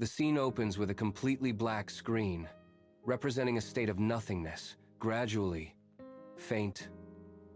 The scene opens with a completely black screen, representing a state of nothingness. Gradually, faint,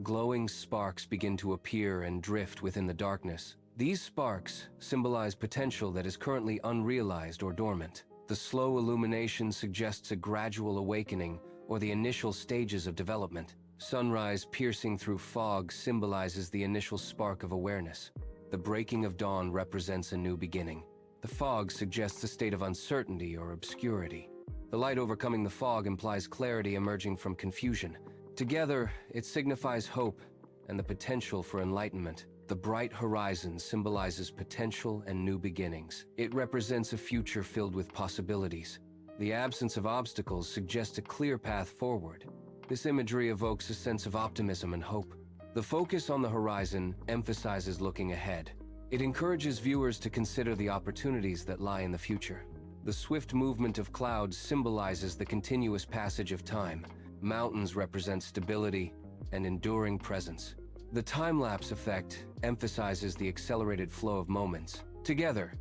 glowing sparks begin to appear and drift within the darkness. These sparks symbolize potential that is currently unrealized or dormant. The slow illumination suggests a gradual awakening or the initial stages of development. Sunrise piercing through fog symbolizes the initial spark of awareness. The breaking of dawn represents a new beginning. The fog suggests a state of uncertainty or obscurity. The light overcoming the fog implies clarity emerging from confusion. Together, it signifies hope and the potential for enlightenment. The bright horizon symbolizes potential and new beginnings. It represents a future filled with possibilities. The absence of obstacles suggests a clear path forward. This imagery evokes a sense of optimism and hope. The focus on the horizon emphasizes looking ahead. It encourages viewers to consider the opportunities that lie in the future. The swift movement of clouds symbolizes the continuous passage of time. Mountains represent stability and enduring presence. The time-lapse effect emphasizes the accelerated flow of moments. Together,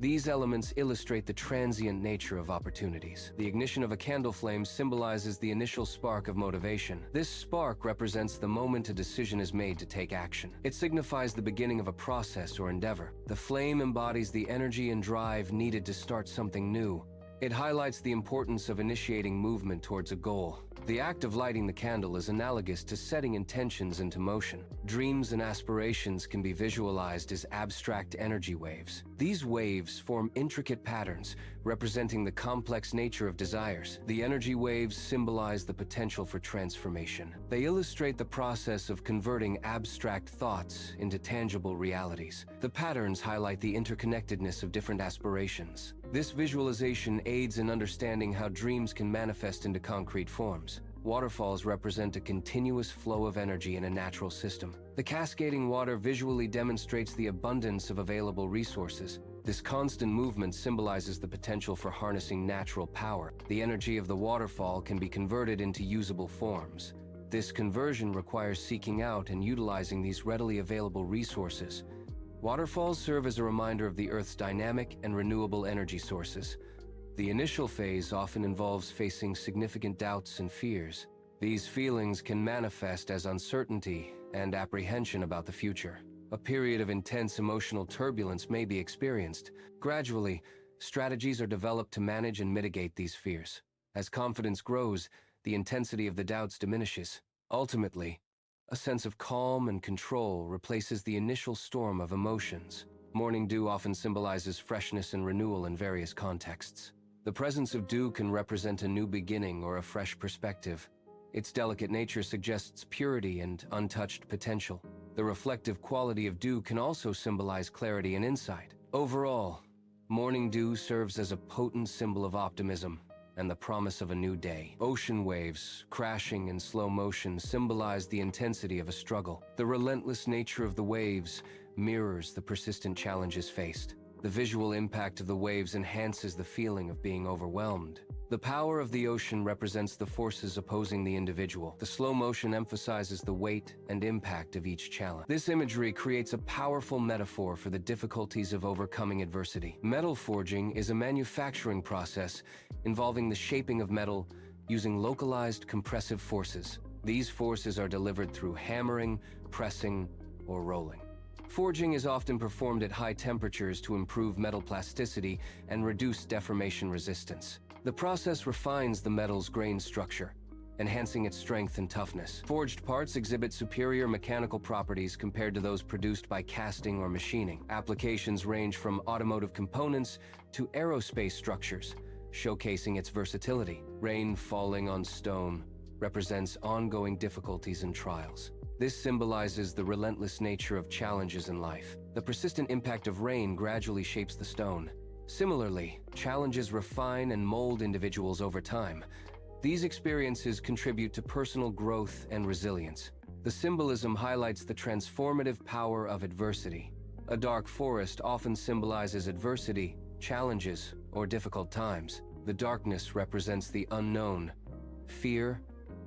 these elements illustrate the transient nature of opportunities. The ignition of a candle flame symbolizes the initial spark of motivation. This spark represents the moment a decision is made to take action. It signifies the beginning of a process or endeavor. The flame embodies the energy and drive needed to start something new. It highlights the importance of initiating movement towards a goal. The act of lighting the candle is analogous to setting intentions into motion. Dreams and aspirations can be visualized as abstract energy waves. These waves form intricate patterns, representing the complex nature of desires. The energy waves symbolize the potential for transformation. They illustrate the process of converting abstract thoughts into tangible realities. The patterns highlight the interconnectedness of different aspirations. This visualization aids in understanding how dreams can manifest into concrete forms. Waterfalls represent a continuous flow of energy in a natural system. The cascading water visually demonstrates the abundance of available resources. This constant movement symbolizes the potential for harnessing natural power. The energy of the waterfall can be converted into usable forms. This conversion requires seeking out and utilizing these readily available resources. Waterfalls serve as a reminder of the Earth's dynamic and renewable energy sources. The initial phase often involves facing significant doubts and fears. These feelings can manifest as uncertainty and apprehension about the future. A period of intense emotional turbulence may be experienced. Gradually, strategies are developed to manage and mitigate these fears. As confidence grows, the intensity of the doubts diminishes. Ultimately, a sense of calm and control replaces the initial storm of emotions. Morning dew often symbolizes freshness and renewal in various contexts. The presence of dew can represent a new beginning or a fresh perspective. Its delicate nature suggests purity and untouched potential. The reflective quality of dew can also symbolize clarity and insight. Overall, morning dew serves as a potent symbol of optimism and the promise of a new day. Ocean waves, crashing in slow motion, symbolize the intensity of a struggle. The relentless nature of the waves mirrors the persistent challenges faced. The visual impact of the waves enhances the feeling of being overwhelmed. The power of the ocean represents the forces opposing the individual. The slow motion emphasizes the weight and impact of each challenge. This imagery creates a powerful metaphor for the difficulties of overcoming adversity. Metal forging is a manufacturing process involving the shaping of metal using localized compressive forces. These forces are delivered through hammering, pressing, or rolling. Forging is often performed at high temperatures to improve metal plasticity and reduce deformation resistance. The process refines the metal's grain structure, enhancing its strength and toughness. Forged parts exhibit superior mechanical properties compared to those produced by casting or machining. Applications range from automotive components to aerospace structures, showcasing its versatility. Rain falling on stone represents ongoing difficulties and trials. This symbolizes the relentless nature of challenges in life. The persistent impact of rain gradually shapes the stone. Similarly, challenges refine and mold individuals over time. These experiences contribute to personal growth and resilience. The symbolism highlights the transformative power of adversity. A dark forest often symbolizes adversity, challenges, or difficult times. The darkness represents the unknown, fear,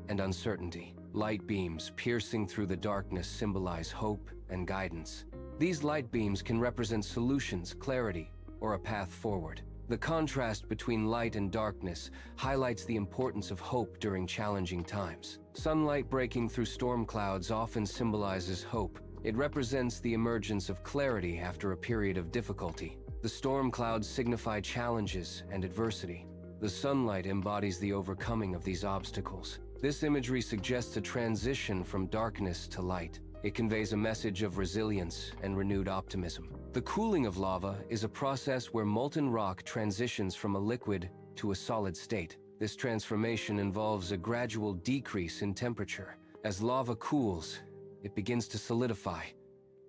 and uncertainty. Light beams piercing through the darkness symbolize hope and guidance. These light beams can represent solutions, clarity, or a path forward. The contrast between light and darkness highlights the importance of hope during challenging times. Sunlight breaking through storm clouds often symbolizes hope. It represents the emergence of clarity after a period of difficulty. The storm clouds signify challenges and adversity. The sunlight embodies the overcoming of these obstacles. This imagery suggests a transition from darkness to light. It conveys a message of resilience and renewed optimism. The cooling of lava is a process where molten rock transitions from a liquid to a solid state. This transformation involves a gradual decrease in temperature. As lava cools, it begins to solidify,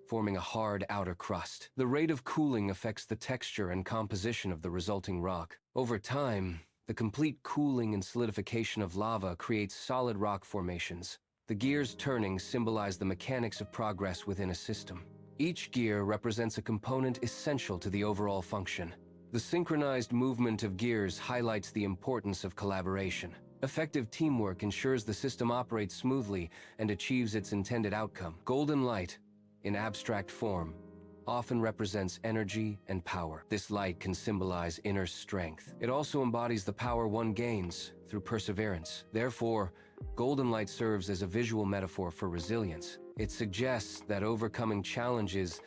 forming a hard outer crust. The rate of cooling affects the texture and composition of the resulting rock. Over time, the complete cooling and solidification of lava creates solid rock formations. The gears turning symbolize the mechanics of progress within a system. Each gear represents a component essential to the overall function. The synchronized movement of gears highlights the importance of collaboration. Effective teamwork ensures the system operates smoothly and achieves its intended outcome. Golden light, in abstract form, often represents energy and power. This light can symbolize inner strength. It also embodies the power one gains through perseverance. Therefore, golden light serves as a visual metaphor for resilience. It suggests that overcoming challenges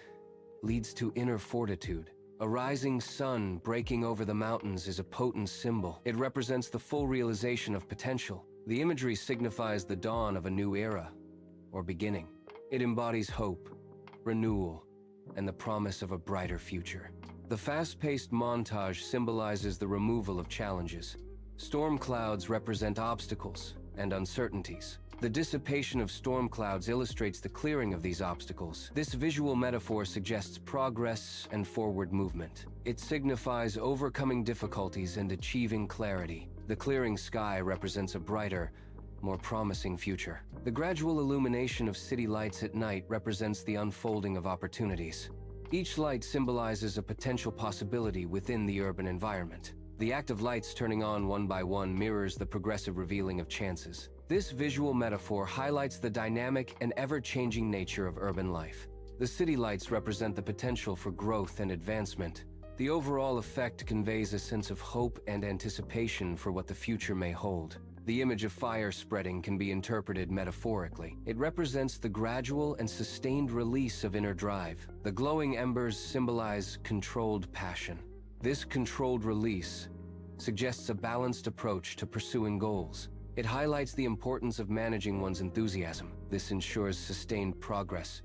leads to inner fortitude. A rising sun breaking over the mountains is a potent symbol. It represents the full realization of potential. The imagery signifies the dawn of a new era, or beginning. It embodies hope, renewal, and the promise of a brighter future. The fast-paced montage symbolizes the removal of challenges. Storm clouds represent obstacles and uncertainties. The dissipation of storm clouds illustrates the clearing of these obstacles. This visual metaphor suggests progress and forward movement. It signifies overcoming difficulties and achieving clarity. The clearing sky represents a brighter, more promising future. The gradual illumination of city lights at night represents the unfolding of opportunities. Each light symbolizes a potential possibility within the urban environment. The act of lights turning on one by one mirrors the progressive revealing of chances. This visual metaphor highlights the dynamic and ever-changing nature of urban life. The city lights represent the potential for growth and advancement. The overall effect conveys a sense of hope and anticipation for what the future may hold. The image of fire spreading can be interpreted metaphorically. It represents the gradual and sustained release of inner drive. The glowing embers symbolize controlled passion. This controlled release suggests a balanced approach to pursuing goals. It highlights the importance of managing one's enthusiasm. This ensures sustained progress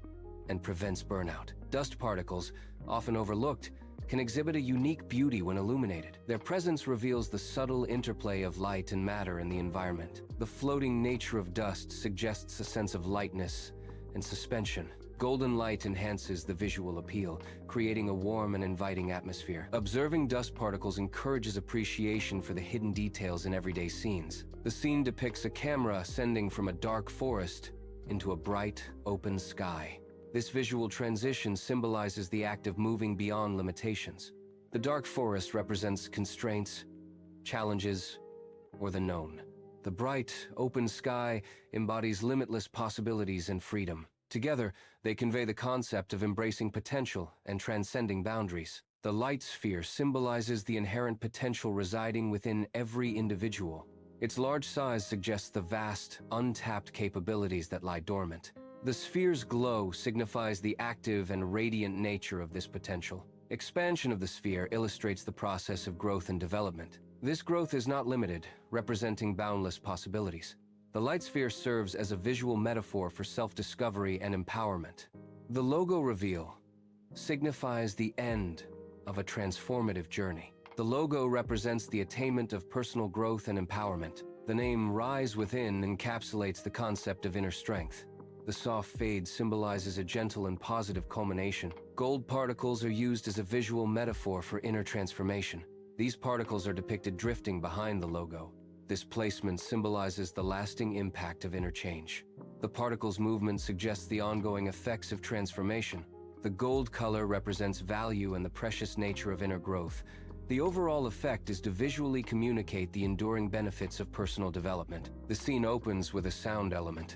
and prevents burnout. Dust particles, often overlooked, can exhibit a unique beauty when illuminated. Their presence reveals the subtle interplay of light and matter in the environment. The floating nature of dust suggests a sense of lightness and suspension. Golden light enhances the visual appeal, creating a warm and inviting atmosphere. Observing dust particles encourages appreciation for the hidden details in everyday scenes. The scene depicts a camera ascending from a dark forest into a bright, open sky. This visual transition symbolizes the act of moving beyond limitations. The dark forest represents constraints, challenges, or the known. The bright, open sky embodies limitless possibilities and freedom. Together, they convey the concept of embracing potential and transcending boundaries. The light sphere symbolizes the inherent potential residing within every individual. Its large size suggests the vast, untapped capabilities that lie dormant. The sphere's glow signifies the active and radiant nature of this potential. Expansion of the sphere illustrates the process of growth and development. This growth is not limited, representing boundless possibilities. The light sphere serves as a visual metaphor for self-discovery and empowerment. The logo reveal signifies the end of a transformative journey. The logo represents the attainment of personal growth and empowerment. The name Rise Within encapsulates the concept of inner strength. The soft fade symbolizes a gentle and positive culmination. Gold particles are used as a visual metaphor for inner transformation. These particles are depicted drifting behind the logo. This placement symbolizes the lasting impact of inner change. The particle's movement suggests the ongoing effects of transformation. The gold color represents value and the precious nature of inner growth. The overall effect is to visually communicate the enduring benefits of personal development. The scene opens with a sound element.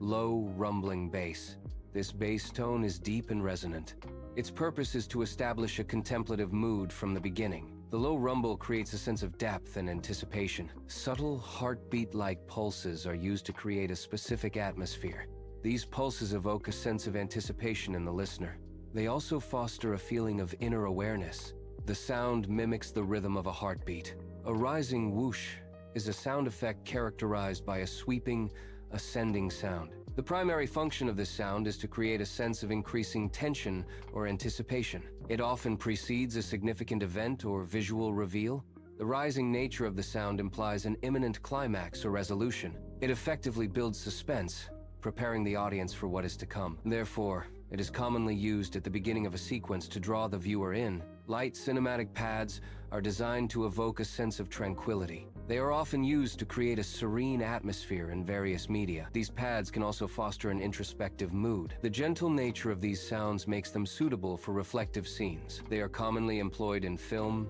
Low, rumbling bass. This bass tone is deep and resonant. Its purpose is to establish a contemplative mood from the beginning. The low rumble creates a sense of depth and anticipation. Subtle, heartbeat-like pulses are used to create a specific atmosphere. These pulses evoke a sense of anticipation in the listener. They also foster a feeling of inner awareness. The sound mimics the rhythm of a heartbeat. A rising whoosh is a sound effect characterized by a sweeping, ascending sound. The primary function of this sound is to create a sense of increasing tension or anticipation. It often precedes a significant event or visual reveal. The rising nature of the sound implies an imminent climax or resolution. It effectively builds suspense, preparing the audience for what is to come. Therefore, it is commonly used at the beginning of a sequence to draw the viewer in. Light cinematic pads are designed to evoke a sense of tranquility. They are often used to create a serene atmosphere in various media. These pads can also foster an introspective mood. The gentle nature of these sounds makes them suitable for reflective scenes. They are commonly employed in film,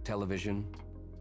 television,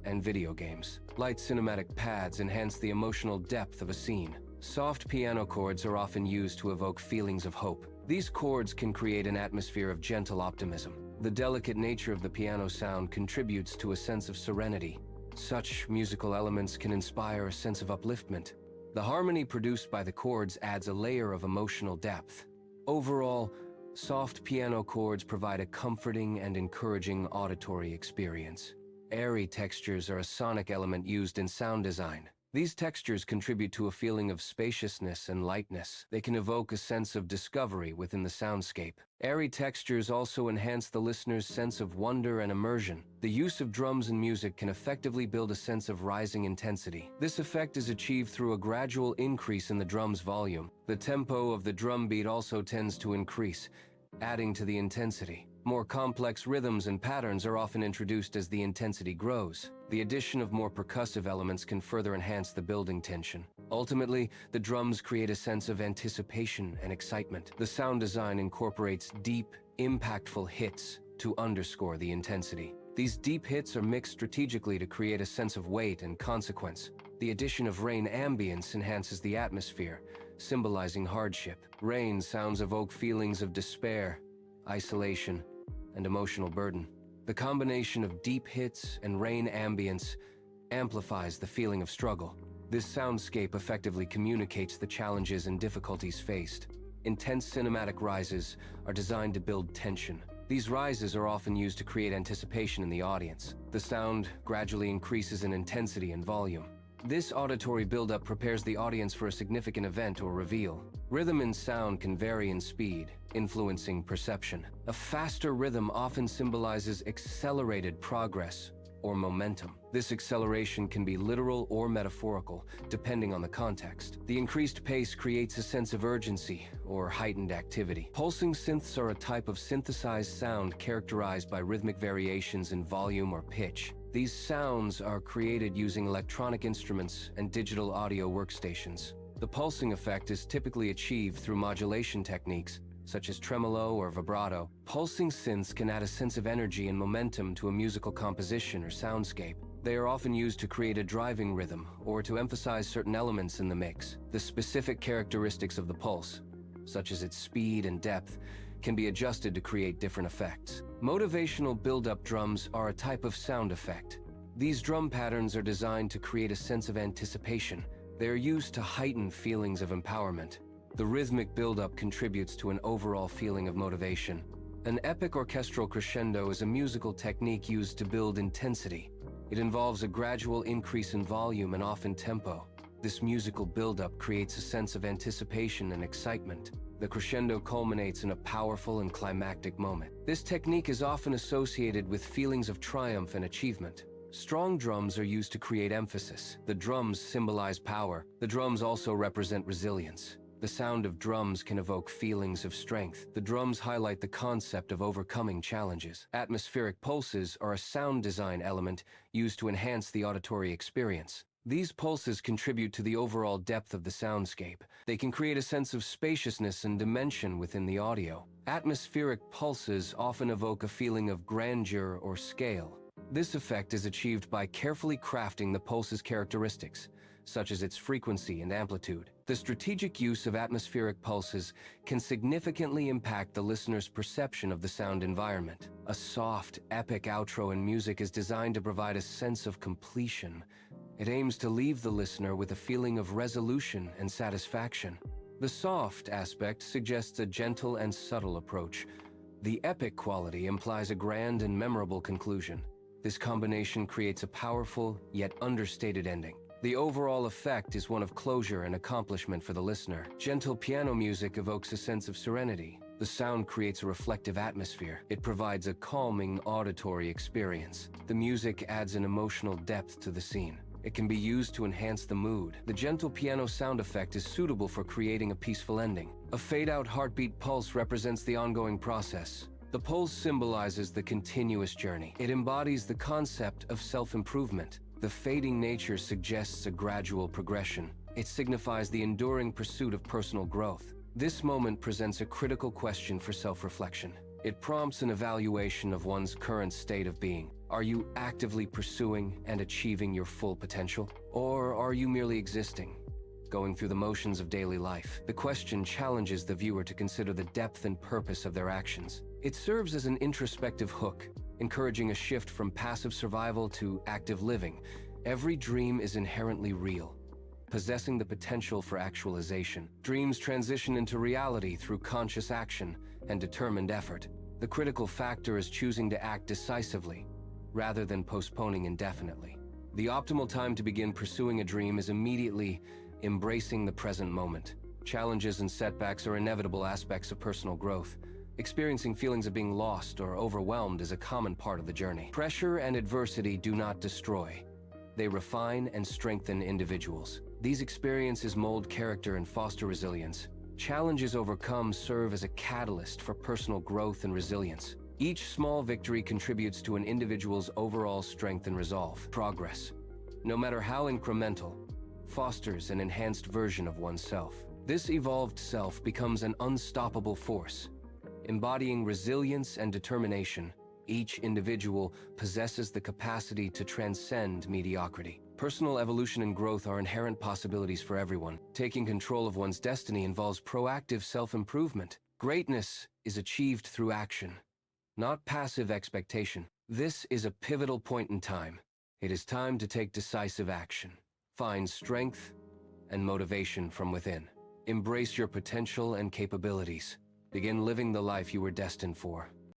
and video games. Light cinematic pads enhance the emotional depth of a scene. Soft piano chords are often used to evoke feelings of hope. These chords can create an atmosphere of gentle optimism. The delicate nature of the piano sound contributes to a sense of serenity. Such musical elements can inspire a sense of upliftment. The harmony produced by the chords adds a layer of emotional depth. Overall, soft piano chords provide a comforting and encouraging auditory experience. Airy textures are a sonic element used in sound design. These textures contribute to a feeling of spaciousness and lightness. They can evoke a sense of discovery within the soundscape. Airy textures also enhance the listener's sense of wonder and immersion. The use of drums in music can effectively build a sense of rising intensity. This effect is achieved through a gradual increase in the drum's volume. The tempo of the drum beat also tends to increase, adding to the intensity. More complex rhythms and patterns are often introduced as the intensity grows. The addition of more percussive elements can further enhance the building tension. Ultimately, the drums create a sense of anticipation and excitement. The sound design incorporates deep, impactful hits to underscore the intensity. These deep hits are mixed strategically to create a sense of weight and consequence. The addition of rain ambience enhances the atmosphere, symbolizing hardship. Rain sounds evoke feelings of despair, isolation, and emotional burden. The combination of deep hits and rain ambience amplifies the feeling of struggle. This soundscape effectively communicates the challenges and difficulties faced. Intense cinematic rises are designed to build tension. These rises are often used to create anticipation in the audience. The sound gradually increases in intensity and volume. This auditory buildup prepares the audience for a significant event or reveal. Rhythm and sound can vary in speed, influencing perception. A faster rhythm often symbolizes accelerated progress or momentum. This acceleration can be literal or metaphorical, depending on the context. The increased pace creates a sense of urgency or heightened activity. Pulsing synths are a type of synthesized sound characterized by rhythmic variations in volume or pitch. These sounds are created using electronic instruments and digital audio workstations. The pulsing effect is typically achieved through modulation techniques, such as tremolo or vibrato. Pulsing synths can add a sense of energy and momentum to a musical composition or soundscape. They are often used to create a driving rhythm or to emphasize certain elements in the mix. The specific characteristics of the pulse, such as its speed and depth, can be adjusted to create different effects. Motivational build-up drums are a type of sound effect. These drum patterns are designed to create a sense of anticipation. They are used to heighten feelings of empowerment. The rhythmic build-up contributes to an overall feeling of motivation. An epic orchestral crescendo is a musical technique used to build intensity. It involves a gradual increase in volume and often tempo. This musical build-up creates a sense of anticipation and excitement. The crescendo culminates in a powerful and climactic moment. This technique is often associated with feelings of triumph and achievement. Strong drums are used to create emphasis. The drums symbolize power. The drums also represent resilience. The sound of drums can evoke feelings of strength. The drums highlight the concept of overcoming challenges. Atmospheric pulses are a sound design element used to enhance the auditory experience. These pulses contribute to the overall depth of the soundscape. They can create a sense of spaciousness and dimension within the audio. Atmospheric pulses often evoke a feeling of grandeur or scale. This effect is achieved by carefully crafting the pulse's characteristics, such as its frequency and amplitude. The strategic use of atmospheric pulses can significantly impact the listener's perception of the sound environment. A soft, epic outro in music is designed to provide a sense of completion. It aims to leave the listener with a feeling of resolution and satisfaction. The soft aspect suggests a gentle and subtle approach. The epic quality implies a grand and memorable conclusion. This combination creates a powerful, yet understated ending. The overall effect is one of closure and accomplishment for the listener. Gentle piano music evokes a sense of serenity. The sound creates a reflective atmosphere. It provides a calming auditory experience. The music adds an emotional depth to the scene. It can be used to enhance the mood. The gentle piano sound effect is suitable for creating a peaceful ending. A fade-out heartbeat pulse represents the ongoing process. The pulse symbolizes the continuous journey. It embodies the concept of self-improvement. The fading nature suggests a gradual progression. It signifies the enduring pursuit of personal growth. This moment presents a critical question for self-reflection. It prompts an evaluation of one's current state of being. Are you actively pursuing and achieving your full potential? Or are you merely existing, going through the motions of daily life? The question challenges the viewer to consider the depth and purpose of their actions. It serves as an introspective hook, encouraging a shift from passive survival to active living. Every dream is inherently real, possessing the potential for actualization. Dreams transition into reality through conscious action and determined effort. The critical factor is choosing to act decisively, rather than postponing indefinitely. The optimal time to begin pursuing a dream is immediately embracing the present moment. Challenges and setbacks are inevitable aspects of personal growth. Experiencing feelings of being lost or overwhelmed is a common part of the journey. Pressure and adversity do not destroy. They refine and strengthen individuals. These experiences mold character and foster resilience. Challenges overcome serve as a catalyst for personal growth and resilience. Each small victory contributes to an individual's overall strength and resolve. Progress, no matter how incremental, fosters an enhanced version of oneself. This evolved self becomes an unstoppable force, embodying resilience and determination. Each individual possesses the capacity to transcend mediocrity. Personal evolution and growth are inherent possibilities for everyone. Taking control of one's destiny involves proactive self-improvement. Greatness is achieved through action, not passive expectation. This is a pivotal point in time. It is time to take decisive action. Find strength and motivation from within. Embrace your potential and capabilities. Begin living the life you were destined for.